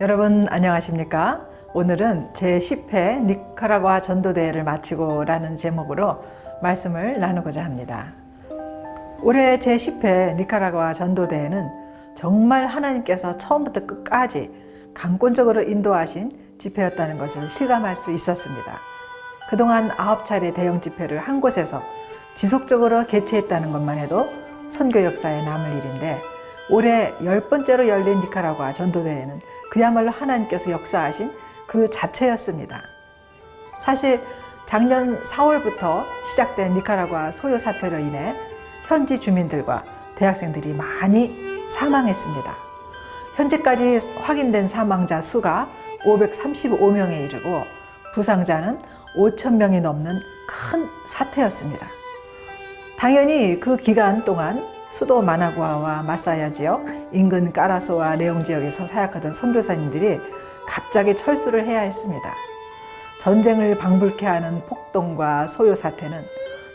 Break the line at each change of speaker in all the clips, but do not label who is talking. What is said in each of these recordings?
여러분 안녕하십니까? 오늘은 제10회 니카라과 전도대회를 마치고 라는 제목으로 말씀을 나누고자 합니다. 올해 제10회 니카라과 전도대회는 정말 하나님께서 처음부터 끝까지 강권적으로 인도하신 집회였다는 것을 실감할 수 있었습니다. 그동안 9차례 대형 집회를 한 곳에서 지속적으로 개최했다는 것만 해도 선교 역사에 남을 일인데, 올해 10번째로 열린 니카라과 전도대회는 그야말로 하나님께서 역사하신 그 자체였습니다. 사실 작년 4월부터 시작된 니카라과 소요 사태로 인해 현지 주민들과 대학생들이 많이 사망했습니다. 현재까지 확인된 사망자 수가 535명에 이르고 부상자는 5,000명이 넘는 큰 사태였습니다. 당연히 그 기간 동안 수도 마나구아와 마사야 지역, 인근 까라소와 레옹 지역에서 사역하던 선교사님들이 갑자기 철수를 해야 했습니다. 전쟁을 방불케 하는 폭동과 소요 사태는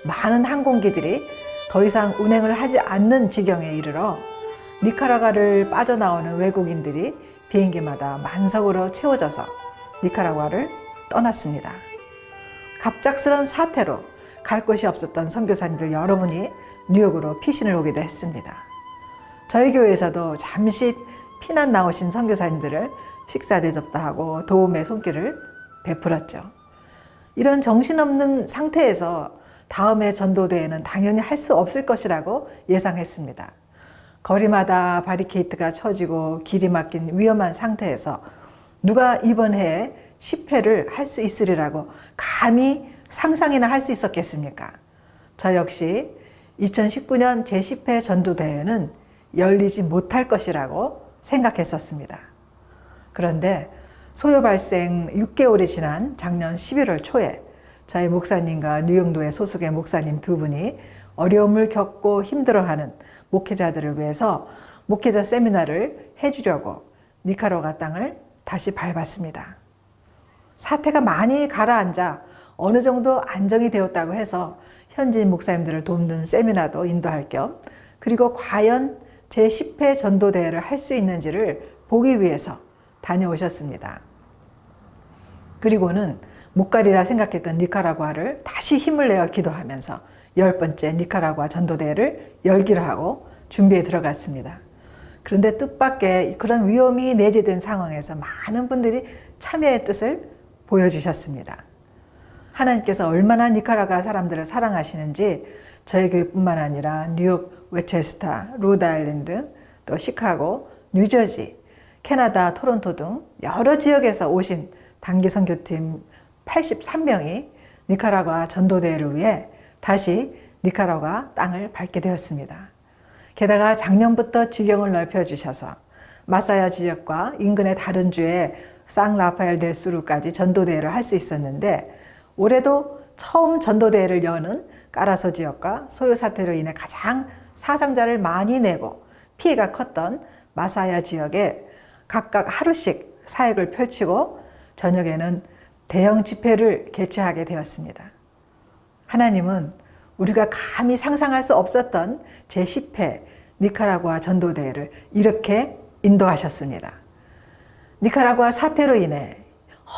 많은 항공기들이 더 이상 운행을 하지 않는 지경에 이르러 니카라과를 빠져나오는 외국인들이 비행기마다 만석으로 채워져서 니카라과를 떠났습니다. 갑작스런 사태로 갈 곳이 없었던 선교사님들 여러분이 뉴욕으로 피신을 오기도 했습니다. 저희 교회에서도 잠시 피난 나오신 선교사님들을 식사 대접도 하고 도움의 손길을 베풀었죠. 이런 정신없는 상태에서 다음에 전도대회는 당연히 할 수 없을 것이라고 예상했습니다. 거리마다 바리케이트가 쳐지고 길이 막힌 위험한 상태에서 누가 이번 해에 10회를 할 수 있으리라고 감히 상상이나 할 수 있었겠습니까? 저 역시 2019년 제10회 전도대회는 열리지 못할 것이라고 생각했었습니다. 그런데 소요 발생 6개월이 지난 작년 11월 초에 저희 목사님과 뉴욕교회 소속의 목사님 두 분이 어려움을 겪고 힘들어하는 목회자들을 위해서 목회자 세미나를 해주려고 니카라과 땅을 다시 밟았습니다. 사태가 많이 가라앉아 어느 정도 안정이 되었다고 해서 현지인 목사님들을 돕는 세미나도 인도할 겸, 그리고 과연 제10회 전도대회를 할 수 있는지를 보기 위해서 다녀오셨습니다. 그리고는 못 가리라 생각했던 니카라과를 다시 힘을 내어 기도하면서 10번째 니카라과 전도대회를 열기로 하고 준비에 들어갔습니다. 그런데 뜻밖의 그런 위험이 내재된 상황에서 많은 분들이 참여의 뜻을 보여주셨습니다. 하나님께서 얼마나 니카라과 사람들을 사랑하시는지 저희 교회뿐만 아니라 뉴욕, 웨체스타, 로드아일랜드, 또 시카고, 뉴저지, 캐나다, 토론토 등 여러 지역에서 오신 단기 선교팀 83명이 니카라과 전도대회를 위해 다시 니카라과 땅을 밟게 되었습니다. 게다가 작년부터 지경을 넓혀주셔서 마사야 지역과 인근의 다른 주에 쌍라파엘 델 수루까지 전도대회를 할 수 있었는데, 올해도 처음 전도대회를 여는 까라소 지역과 소요 사태로 인해 가장 사상자를 많이 내고 피해가 컸던 마사야 지역에 각각 하루씩 사역을 펼치고 저녁에는 대형 집회를 개최하게 되었습니다. 하나님은 우리가 감히 상상할 수 없었던 제10회 니카라과 전도대회를 이렇게 인도하셨습니다. 니카라과 사태로 인해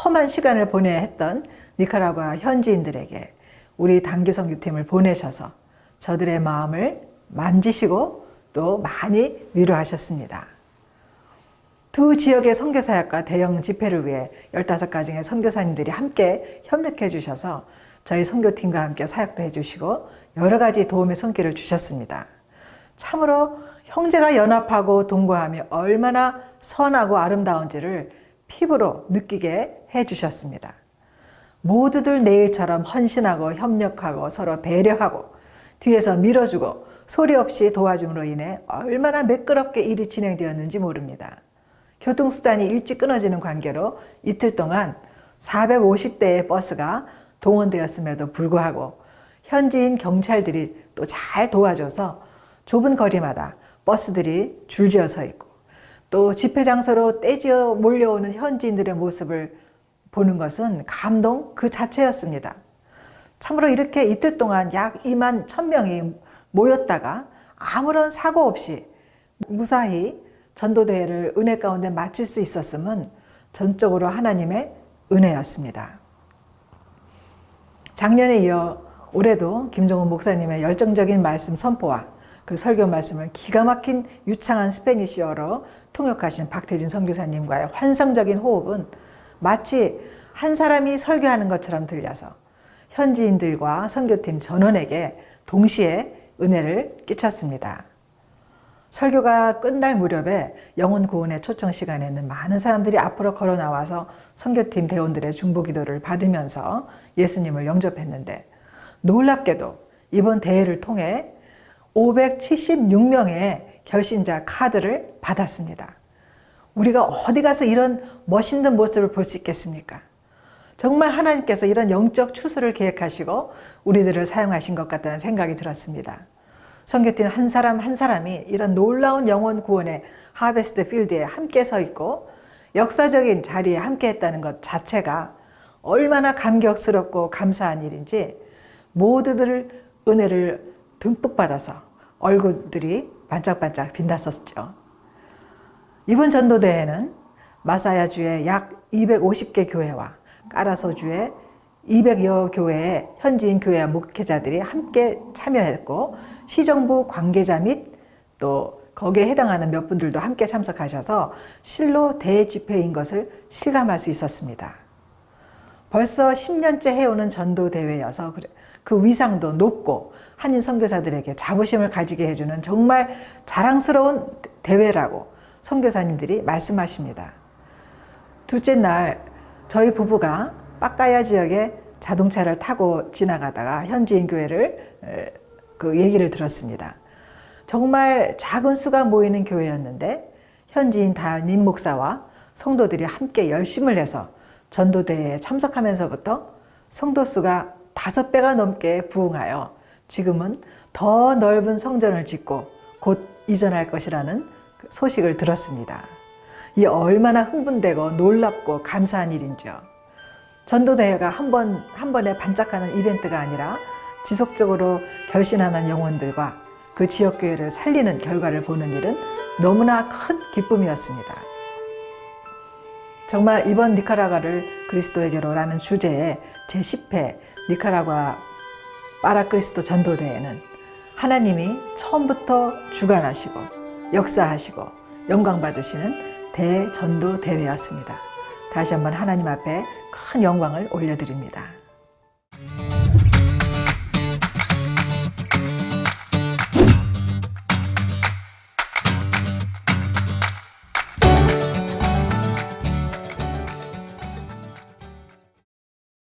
험한 시간을 보내야 했던 니카라과 현지인들에게 우리 단기 선교팀을 보내셔서 저들의 마음을 만지시고 또 많이 위로하셨습니다. 두 지역의 선교사역과 대형 집회를 위해 15가정의 선교사님들이 함께 협력해 주셔서 저희 선교팀과 함께 사역도 해주시고 여러 가지 도움의 손길을 주셨습니다. 참으로 형제가 연합하고 동거함이 얼마나 선하고 아름다운지를 피부로 느끼게 해주셨습니다. 모두들 내일처럼 헌신하고 협력하고 서로 배려하고 뒤에서 밀어주고 소리 없이 도와줌으로 인해 얼마나 매끄럽게 일이 진행되었는지 모릅니다. 교통수단이 일찍 끊어지는 관계로 이틀 동안 450대의 버스가 동원되었음에도 불구하고 현지인 경찰들이 또 잘 도와줘서 좁은 거리마다 버스들이 줄지어 서 있고, 또 집회 장소로 떼지어 몰려오는 현지인들의 모습을 보는 것은 감동 그 자체였습니다. 참으로 이렇게 이틀 동안 약 2만 1,000명이 모였다가 아무런 사고 없이 무사히 전도대회를 은혜 가운데 마칠 수 있었음은 전적으로 하나님의 은혜였습니다. 작년에 이어 올해도 김종훈 목사님의 열정적인 말씀 선포와 그 설교 말씀을 기가 막힌 유창한 스페니쉬어로 통역하신 박태진 선교사님과의 환상적인 호흡은 마치 한 사람이 설교하는 것처럼 들려서 현지인들과 선교팀 전원에게 동시에 은혜를 끼쳤습니다. 설교가 끝날 무렵에 영혼 구원의 초청 시간에는 많은 사람들이 앞으로 걸어 나와서 선교팀 대원들의 중보 기도를 받으면서 예수님을 영접했는데, 놀랍게도 이번 대회를 통해 576명의 결신자 카드를 받았습니다. 우리가 어디 가서 이런 멋있는 모습을 볼 수 있겠습니까? 정말 하나님께서 이런 영적 추수를 계획하시고 우리들을 사용하신 것 같다는 생각이 들었습니다. 선교팀 한 사람 한 사람이 이런 놀라운 영혼 구원의 하베스트 필드에 함께 서 있고 역사적인 자리에 함께 했다는 것 자체가 얼마나 감격스럽고 감사한 일인지 모두들 은혜를 듬뿍 받아서 얼굴들이 반짝반짝 빛났었죠. 이번 전도대회는 마사야주의 약 250개 교회와 까라소주의 200여 교회의 현지인 교회와 목회자들이 함께 참여했고, 시정부 관계자 및 또 거기에 해당하는 몇 분들도 함께 참석하셔서 실로 대집회인 것을 실감할 수 있었습니다. 벌써 10년째 해오는 전도대회여서 그 위상도 높고 한인 선교사들에게 자부심을 가지게 해주는 정말 자랑스러운 대회라고 선교사님들이 말씀하십니다. 둘째 날 저희 부부가 빠까야 지역에 자동차를 타고 지나가다가 현지인 교회를 그 얘기를 들었습니다. 정말 작은 수가 모이는 교회였는데 현지인 담임 목사와 성도들이 함께 열심을 내서 전도대회에 참석하면서부터 성도 수가 5배가 넘게 부흥하여 지금은 더 넓은 성전을 짓고 곧 이전할 것이라는 소식을 들었습니다. 이 얼마나 흥분되고 놀랍고 감사한 일인지요. 전도대회가 한 번에 반짝하는 이벤트가 아니라 지속적으로 결신하는 영혼들과 그 지역교회를 살리는 결과를 보는 일은 너무나 큰 기쁨이었습니다. 정말 이번 니카라과를 그리스도에게로라는 주제의 제10회 니카라과 파라크리스도 전도대회는 하나님이 처음부터 주관하시고 역사하시고 영광 받으시는 대전도대회였습니다. 다시 한번 하나님 앞에 큰 영광을 올려드립니다.